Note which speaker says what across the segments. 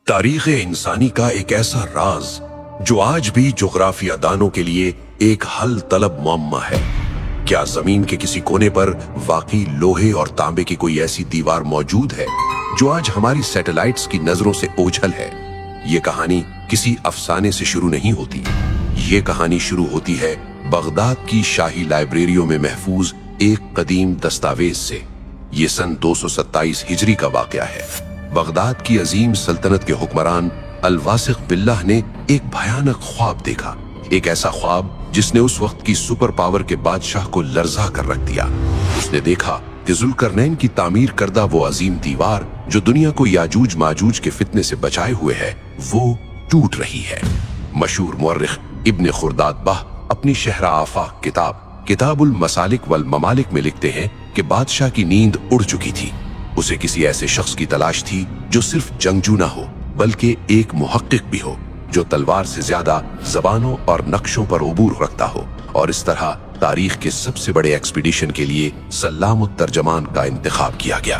Speaker 1: तारीख इंसानी का एक ऐसा राज जो आज भी जोग्राफिया दानों के लिए एक हल तलब मुअम्मा है। क्या जमीन के किसी कोने पर वाकई लोहे और तांबे की कोई ऐसी दीवार मौजूद है जो आज हमारी सैटेलाइट्स की नजरों से ओझल है? ये कहानी किसी अफसाने से शुरू नहीं होती। ये कहानी शुरू होती है बगदाद की शाही लाइब्रेरियों में महफूज एक कदीम दस्तावेज से। ये सन 227 हिजरी का वाकया है। बगदाद की अजीम सल्तनत के हुक्मरान अल-वासिक बिल्लाह ने एक भयानक ख्वाब देखा। एक ऐसा ख्वाब जिसने उस वक्त की सुपर पावर के बादशाह को लर्जा कर रख दिया। उसने देखा कि जुल्करनैन की तामीर करदा वो अजीम दीवार जो दुनिया को याजूज माजूज के फितने से बचाए हुए है, वो टूट रही है। मशहूर मुअर्रिख इब्न खुर्दादबाह अपनी शहरा आफाक किताबुल मसालिक वल ममालिक में लिखते हैं कि बादशाह की नींद उड़ चुकी थी। उसे किसी ऐसे शख्स की तलाश थी जो सिर्फ जंगजू ना हो बल्कि एक मुहक्किक भी हो, जो तलवार से ज्यादा जबानों और नक्शों पर उबूर रखता हो। और इस तरह तारीख के सबसे बड़े एक्सपीडिशन के लिए सल्लाम तर्जमान का इंतखाब किया गया।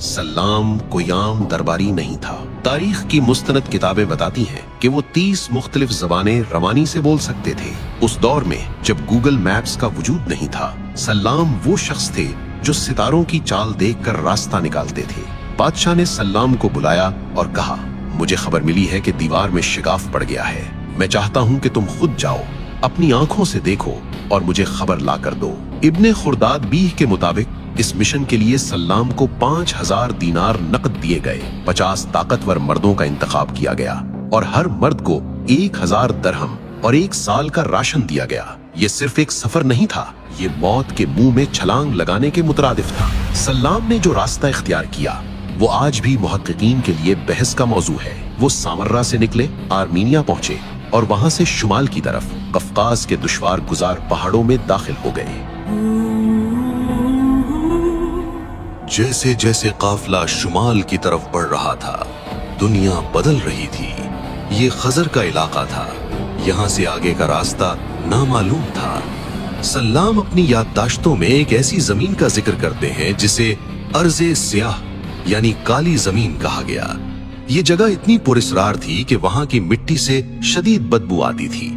Speaker 1: सल्लाम कोई आम दरबारी नहीं था। तारीख की मुस्तनद किताबें बताती हैं कि वो 30 मुख्तलिफ ज़बानें रवानी से बोल सकते थे। उस दौर में जब गूगल मैप्स का वजूद नहीं था, सल्लाम वो शख्स थे जो सितारों की चाल देखकर रास्ता निकालते थे। बादशाह ने सल्लाम को बुलाया और कहा, मुझे खबर मिली है कि दीवार में शिगाफ पड़ गया है। मैं चाहता हूँ कि तुम खुद जाओ, अपनी आंखों से देखो और मुझे खबर ला कर दो। इब्ने खुर्दादबीह के मुताबिक इस मिशन के लिए सल्लाम को 5000 दीनार नकद दिए गए। 50 ताकतवर मर्दों का इंतखाब किया गया और हर मर्द को 1000 दरहम और 1 साल का राशन दिया गया। ये सिर्फ एक सफर नहीं था, ये मौत के मुंह में छलांग लगाने के मुतरादिफ था। सल्लाम ने जो रास्ता इख्तियार किया वो आज भी मुहक्किकीन के लिए बहस का मौजू है। वो सामर्रा से निकले, आर्मीनिया पहुंचे और वहां से शुमाल की तरफ कफकाज के दुश्वार गुजार पहाड़ों में दाखिल हो गए। जैसे जैसे काफिला शुमाल की तरफ बढ़ रहा था, दुनिया बदल रही थी। ये खजर का इलाका था, यहाँ से आगे का रास्ता नामालूम था। सल्लाम अपनी याददाश्तों में एक ऐसी जमीन का जिक्र करते हैं जिसे अर्ज़े स्याह यानी काली जमीन कहा गया। ये जगह इतनी पुरस्रार थी कि वहां की मिट्टी से शदीद बदबू आती थी।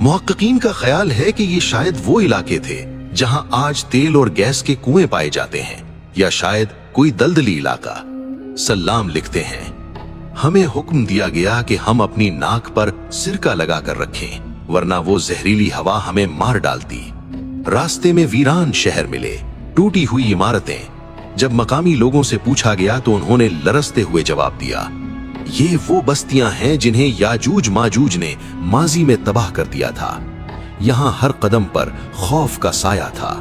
Speaker 1: मुहक्किकीन का ख्याल है कि ये शायद वो इलाके थे जहां आज तेल और गैस के कुएं पाए जाते हैं, या शायद कोई दलदली इलाका। सल्लाम लिखते हैं, हमें हुक्म दिया गया कि हम अपनी नाक पर सिरका लगा कर रखें, वरना वो जहरीली हवा हमें मार डालती। रास्ते में वीरान शहर मिले, टूटी हुई इमारतें। जब मकामी लोगों से पूछा गया तो उन्होंने लरसते हुए जवाब दिया, ये वो बस्तियां हैं जिन्हें याजूज माजूज ने माजी में तबाह कर दिया था। यहाँ हर कदम पर खौफ का साया था।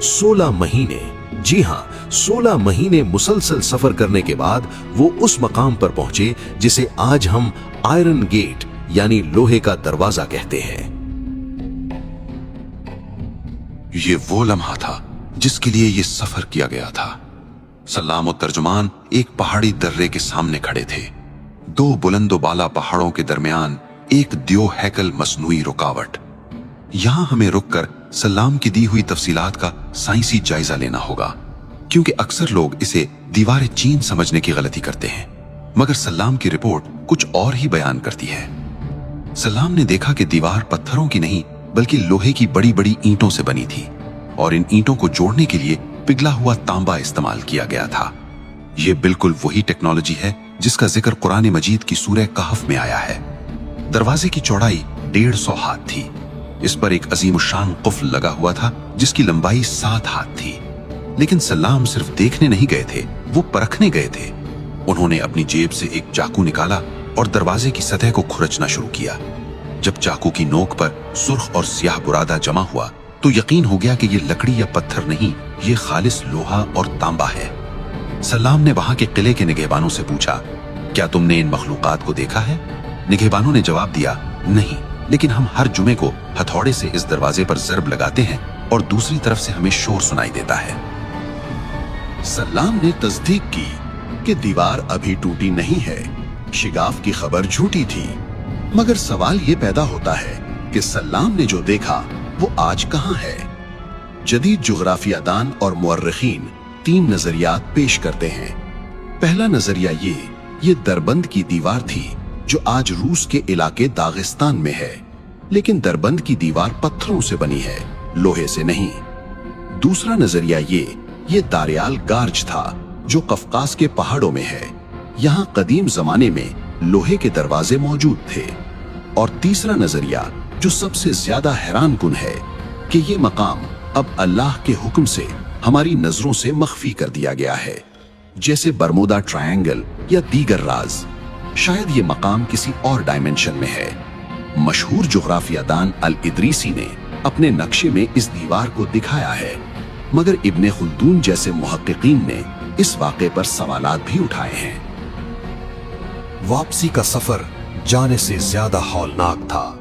Speaker 1: 16 महीने, जी हाँ 16 महीने मुसलसल सफर करने के बाद वो उस मकाम पर पहुंचे जिसे आज हम आयरन गेट यानी लोहे का दरवाजा कहते हैं। ये वो लम्हा था जिसके लिए ये सफर किया गया था। सल्लाम और तर्जुमान एक पहाड़ी दर्रे के सामने खड़े थे। 2 बुलंदो बाला पहाड़ों के दरमियान एक द्यो हैकल मसनूई रुकावट। यहां हमें रुककर सल्लाम की दी हुई तफसीलात का साइंसी जायजा लेना होगा, क्योंकि अक्सर लोग इसे दीवार चीन समझने की गलती करते हैं, मगर सल्लाम की रिपोर्ट कुछ और ही बयान करती है। सल्लाम ने देखा कि दीवार पत्थरों की नहीं बल्कि लोहे की बड़ी बड़ी ईंटों से बनी थी और इन ईंटों को जोड़ने के लिए पिघला हुआ तांबा इस्तेमाल किया गया था। यह बिल्कुल वही टेक्नोलॉजी है जिसका जिक्र कुरान मजीद की सूरह कहफ में आया है। दरवाजे की चौड़ाई 150 हाथ थी। इस पर एक अजीमुशान कुफ्ल लगा हुआ था जिसकी लंबाई 7 हाथ थी। लेकिन सल्लाम सिर्फ देखने नहीं गए थे, वो परखने गए थे। उन्होंने अपनी जेब से एक चाकू निकाला और दरवाजे की सतह को खुरचना शुरू किया। जब चाकू की नोक पर सुर्ख और स्याह बुरादा जमा हुआ तो यकीन हो गया कि ये लकड़ी या पत्थर नहीं, ये खालिस लोहा और तांबा है। सल्लाम ने वहां के किले के निगहबानों से पूछा, क्या तुमने इन मखलूकात को देखा है? निगहबानों ने जवाब दिया, नहीं, लेकिन हम हर जुमे को हथौड़े से इस दरवाजे पर जरब लगाते हैं और दूसरी तरफ से हमें शोर सुनाई देता है। सल्लाम ने तस्दीक की कि दीवार अभी टूटी नहीं है, शिगाफ की खबर झूठी थी। मगर सवाल ये पैदा होता है कि सल्लाम ने जो देखा वो आज कहां है? जदीद जुग्राफियादान और मुअर्रिखीन 3 नजरियात पेश करते हैं।
Speaker 2: पहला नजरिया ये दरबंद की दीवार थी जो आज रूस के इलाके दागिस्तान में है, लेकिन दरबंद की दीवार पत्थरों से बनी है, लोहे से नहीं। दूसरा नजरिया ये दारियाल गार्ज था जो कफकास के पहाड़ों में है। यहाँ कदीम जमाने में लोहे के दरवाजे मौजूद थे। और तीसरा नजरिया जो सबसे ज्यादा हैरान कुन है कि ये मकाम अब अल्लाह के हुक्म से हमारी नजरों से मख्फी कर दिया गया है, जैसे बरमूदा ट्रायंगल या दीगर राज। शायद ये मकाम किसी और डायमेंशन में है। मशहूर जुग्राफियादान अल इदरीसी ने अपने नक्शे में इस दीवार को दिखाया है, मगर इब्ने खुल्दून जैसे मुहक्किकीन ने इस वाक़े पर सवालात भी उठाए हैं।
Speaker 3: वापसी का सफर जाने से ज्यादा हौलनाक था।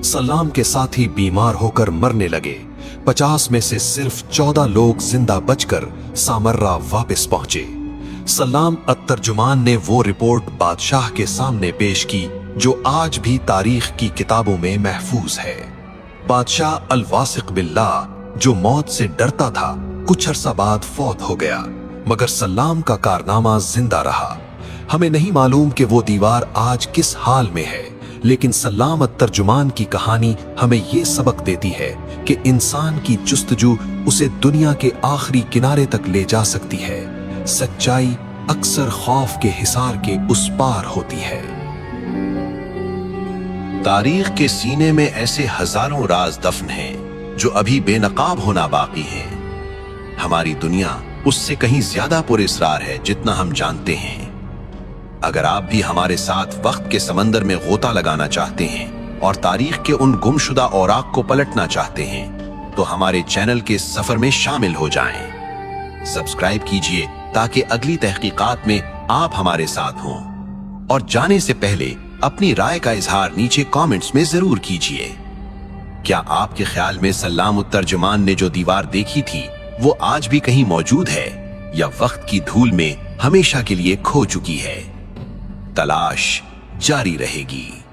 Speaker 3: सलाम के साथी बीमार होकर मरने लगे। 50 में से सिर्फ 14 लोग जिंदा बचकर सामर्रा वापस पहुंचे। सलाम अत-तर्जुमान ने वो रिपोर्ट बादशाह के सामने पेश की जो आज भी तारीख की किताबों में महफूज है। बादशाह अल-वासिक बिल्लाह जो मौत से डरता था, कुछ अरसा बाद फौत हो गया, मगर सलाम का कारनामा जिंदा रहा। हमें नहीं मालूम कि वो दीवार आज किस हाल में है, लेकिन सलाम अत-तर्जुमान की कहानी हमें ये सबक देती है कि इंसान की जुस्तजू उसे दुनिया के आखिरी किनारे तक ले जा सकती है। सच्चाई अक्सर खौफ के हिसार के उस पार होती है।
Speaker 4: तारीख के सीने में ऐसे हजारों राज दफन हैं जो अभी बेनकाब होना बाकी हैं। हमारी दुनिया उससे कहीं ज्यादा पुरअसरार है जितना हम जानते हैं। अगर आप भी हमारे साथ वक्त के समंदर में गोता लगाना चाहते हैं और तारीख के उन गुमशुदा औराक को पलटना चाहते हैं, तो हमारे चैनल के सफर में शामिल हो जाएं। सब्सक्राइब कीजिए ताकि अगली तहकीकात में आप हमारे साथ हों। और जाने से पहले अपनी राय का इजहार नीचे कमेंट्स में जरूर कीजिए। क्या आपके ख्याल में सलाम अत-तर्जुमान ने जो दीवार देखी थी वो आज भी कहीं मौजूद है, या वक्त की धूल में हमेशा के लिए खो चुकी है? तलाश जारी रहेगी।